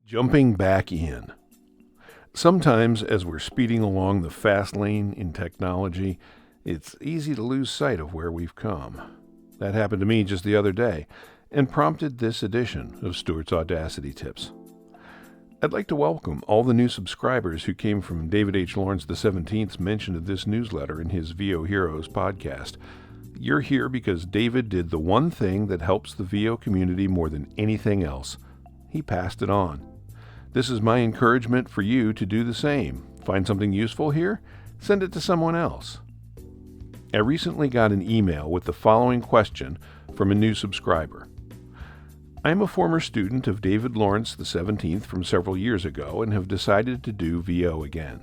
Jumping back in. Sometimes, as we're speeding along the fast lane in technology, it's easy to lose sight of where we've come. That happened to me just the other day, and prompted this edition of Stuart's Audacity Tips. I'd like to welcome all the new subscribers who came from David H. Lawrence XVII's mention of this newsletter in his VO Heroes podcast. You're here because David did the one thing that helps the VO community more than anything else. He passed it on. This is my encouragement for you to do the same. Find something useful here? Send it to someone else. I recently got an email with the following question from a new subscriber. I am a former student of David Lawrence XVII from several years ago and have decided to do VO again.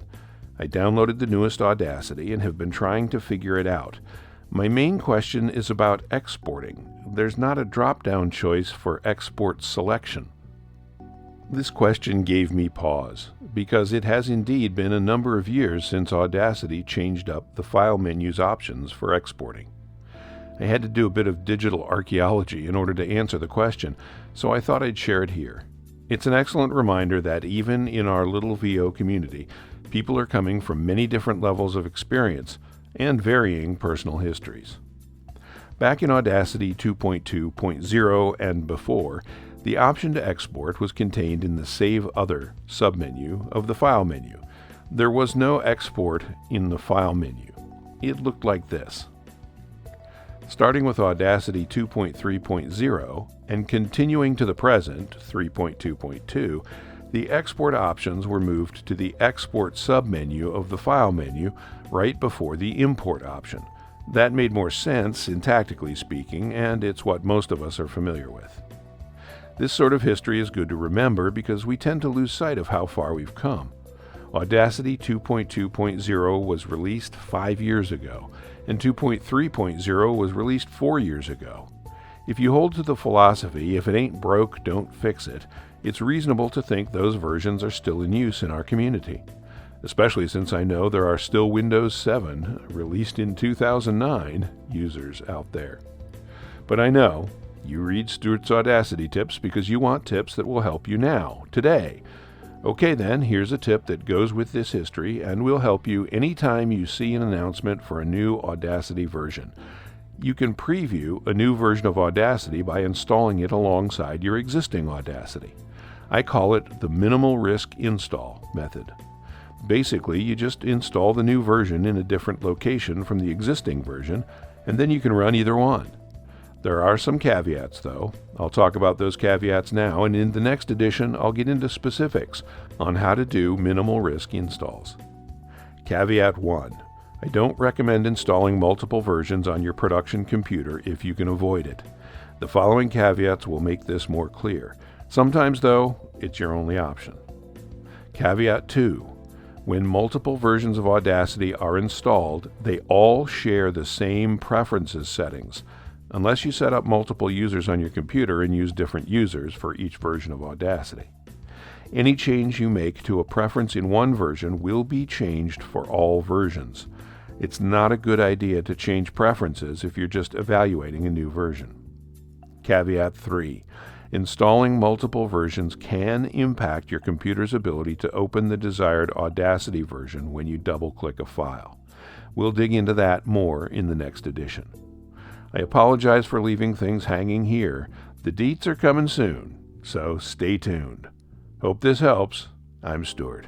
I downloaded the newest Audacity and have been trying to figure it out. My main question is about exporting. There's not a drop-down choice for export selection. This question gave me pause, because it has indeed been a number of years since Audacity changed up the file menu's options for exporting. I had to do a bit of digital archaeology in order to answer the question, so I thought I'd share it here. It's an excellent reminder that even in our little VO community, people are coming from many different levels of experience and varying personal histories. Back in Audacity 2.2.0 and before, the option to export was contained in the Save Other submenu of the File menu. There was no export in the File menu. It looked like this. Starting with Audacity 2.3.0 and continuing to the present, 3.2.2, the export options were moved to the Export submenu of the File menu right before the Import option. That made more sense, syntactically speaking, and it's what most of us are familiar with. This sort of history is good to remember because we tend to lose sight of how far we've come. Audacity 2.2.0 was released 5 years ago, and 2.3.0 was released 4 years ago. If you hold to the philosophy, if it ain't broke, don't fix it, it's reasonable to think those versions are still in use in our community, especially since I know there are still Windows 7, released in 2009, users out there. But I know you read Stuart's Audacity Tips because you want tips that will help you now, today. Okay then, here's a tip that goes with this history and will help you anytime you see an announcement for a new Audacity version. You can preview a new version of Audacity by installing it alongside your existing Audacity. I call it the minimal risk install method. Basically, you just install the new version in a different location from the existing version, and then you can run either one. There are some caveats, though. I'll talk about those caveats now, and in the next edition, I'll get into specifics on how to do minimal risk installs. Caveat 1. I don't recommend installing multiple versions on your production computer if you can avoid it. The following caveats will make this more clear. Sometimes, though, it's your only option. Caveat 2. When multiple versions of Audacity are installed, they all share the same preferences settings, unless you set up multiple users on your computer and use different users for each version of Audacity. Any change you make to a preference in one version will be changed for all versions. It's not a good idea to change preferences if you're just evaluating a new version. Caveat 3. Installing multiple versions can impact your computer's ability to open the desired Audacity version when you double-click a file. We'll dig into that more in the next edition. I apologize for leaving things hanging here. The deets are coming soon, so stay tuned. Hope this helps. I'm Stuart.